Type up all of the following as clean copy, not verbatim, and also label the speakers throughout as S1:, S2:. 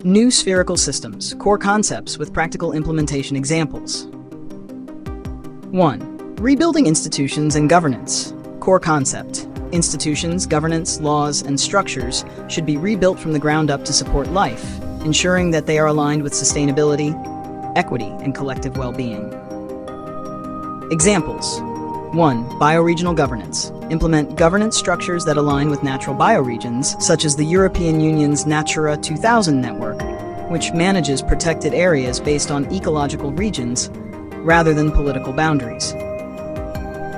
S1: New spherical systems, core concepts with practical implementation examples. 1. Rebuilding institutions and governance. Core concept. Institutions, governance, laws, and structures should be rebuilt from the ground up to support life, ensuring that they are aligned with sustainability, equity, and collective well-being. Examples. 1. Bioregional governance. Implement governance structures that align with natural bioregions, such as the European Union's Natura 2000 network, which manages protected areas based on ecological regions rather than political boundaries.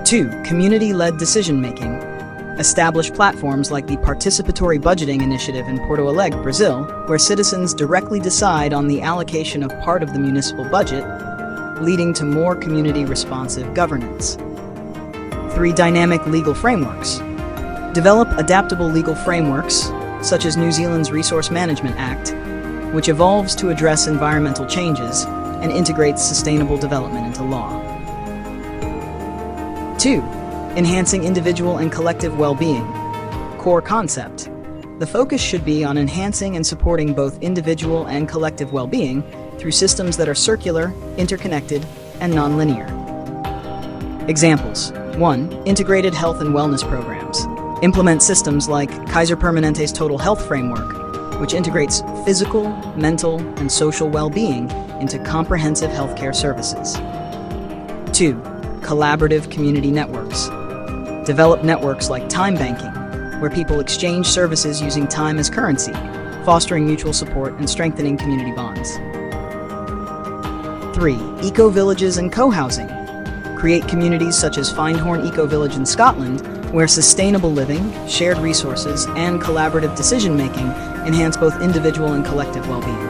S1: 2. Community-led decision-making. Establish platforms like the Participatory Budgeting Initiative in Porto Alegre, Brazil, where citizens directly decide on the allocation of part of the municipal budget, leading to more community-responsive governance. 3. Dynamic legal frameworks. Develop adaptable legal frameworks, such as New Zealand's Resource Management Act, which evolves to address environmental changes and integrates sustainable development into law. 2. Enhancing individual and collective well-being. Core concept. The focus should be on enhancing and supporting both individual and collective well-being through systems that are circular, interconnected, and nonlinear. Examples. 1. Integrated health and wellness programs. Implement systems like Kaiser Permanente's Total Health Framework, which integrates physical, mental, and social well-being into comprehensive healthcare services. 2. Collaborative community networks. Develop networks like time banking, where people exchange services using time as currency, fostering mutual support and strengthening community bonds. 3. Eco-villages and co-housing. Create communities such as Findhorn Eco-Village in Scotland, where sustainable living, shared resources, and collaborative decision-making enhance both individual and collective well-being.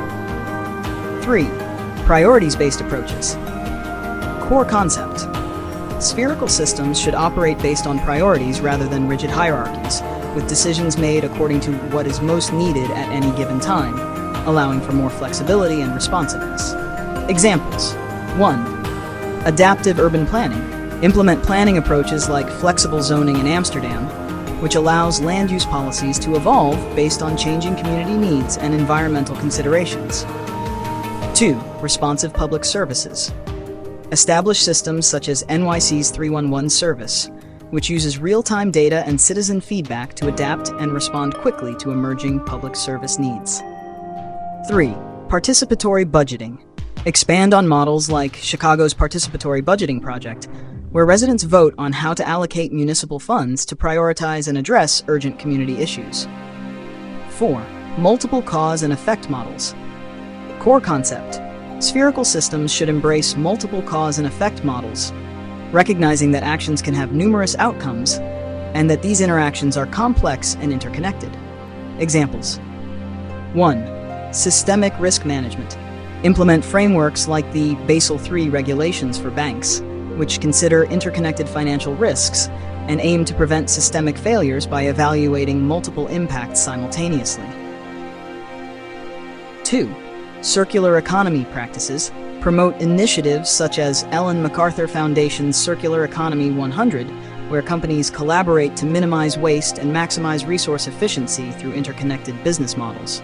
S1: 3. Priorities-based approaches. Core concept. Spherical systems should operate based on priorities rather than rigid hierarchies, with decisions made according to what is most needed at any given time, allowing for more flexibility and responsiveness. Examples. 1. Adaptive urban planning. Implement planning approaches like flexible zoning in Amsterdam, which allows land use policies to evolve based on changing community needs and environmental considerations. 2. Responsive public services. Establish systems such as NYC's 311 service, which uses real-time data and citizen feedback to adapt and respond quickly to emerging public service needs. 3. Participatory budgeting. Expand on models like Chicago's Participatory Budgeting Project, where residents vote on how to allocate municipal funds to prioritize and address urgent community issues. 4. Multiple cause and effect models. Core concept. Spherical systems should embrace multiple cause and effect models, recognizing that actions can have numerous outcomes and that these interactions are complex and interconnected. Examples. 1. Systemic risk management. Implement frameworks like the Basel III regulations for banks, which consider interconnected financial risks and aim to prevent systemic failures by evaluating multiple impacts simultaneously. 2. Circular economy practices. Promote initiatives such as Ellen MacArthur Foundation's Circular Economy 100, where companies collaborate to minimize waste and maximize resource efficiency through interconnected business models.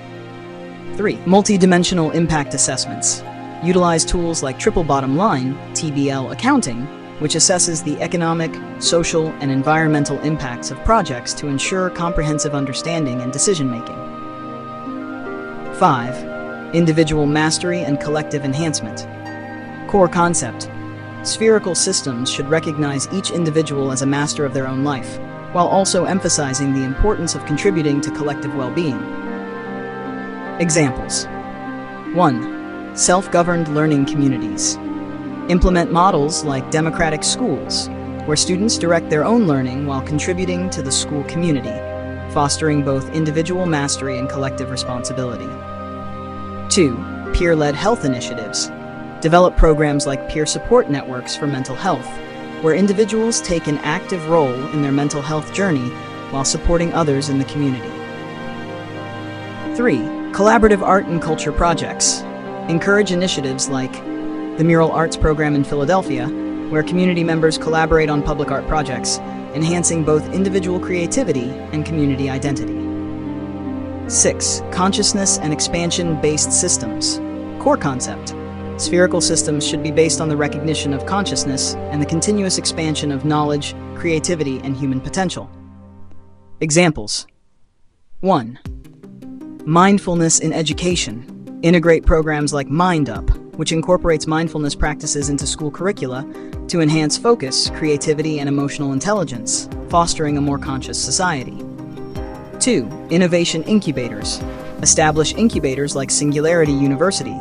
S1: 3. Multi-dimensional impact assessments. Utilize tools like Triple Bottom Line, TBL accounting, which assesses the economic, social, and environmental impacts of projects to ensure comprehensive understanding and decision-making. 5. Individual mastery and collective enhancement. Core concept. Spherical systems should recognize each individual as a master of their own life, while also emphasizing the importance of contributing to collective well-being. Examples. 1. Self-governed learning communities. Implement models like democratic schools, where students direct their own learning while contributing to the school community, fostering both individual mastery and collective responsibility. 2. Peer-led health initiatives. Develop programs like peer support networks for mental health, where individuals take an active role in their mental health journey while supporting others in the community. 3. Collaborative art and culture projects. Encourage initiatives like the Mural Arts Program in Philadelphia, where community members collaborate on public art projects, enhancing both individual creativity and community identity. 6. Consciousness and expansion-based systems. Core concept. Spherical systems should be based on the recognition of consciousness and the continuous expansion of knowledge, creativity, and human potential. Examples. 1. Mindfulness in education. Integrate programs like MindUp, which incorporates mindfulness practices into school curricula to enhance focus, creativity, and emotional intelligence, fostering a more conscious society. 2. Innovation incubators. Establish incubators like Singularity University,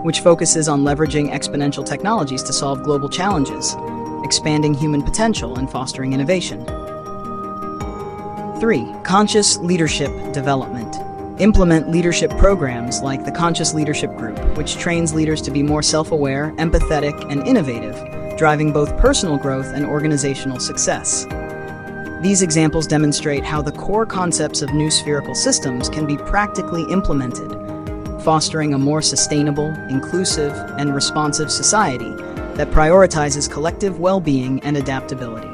S1: which focuses on leveraging exponential technologies to solve global challenges, expanding human potential and fostering innovation. 3. Conscious leadership development. Implement leadership programs like the Conscious Leadership Group, which trains leaders to be more self-aware, empathetic, and innovative, driving both personal growth and organizational success. These examples demonstrate how the core concepts of new spherical systems can be practically implemented, fostering a more sustainable, inclusive, and responsive society that prioritizes collective well-being and adaptability.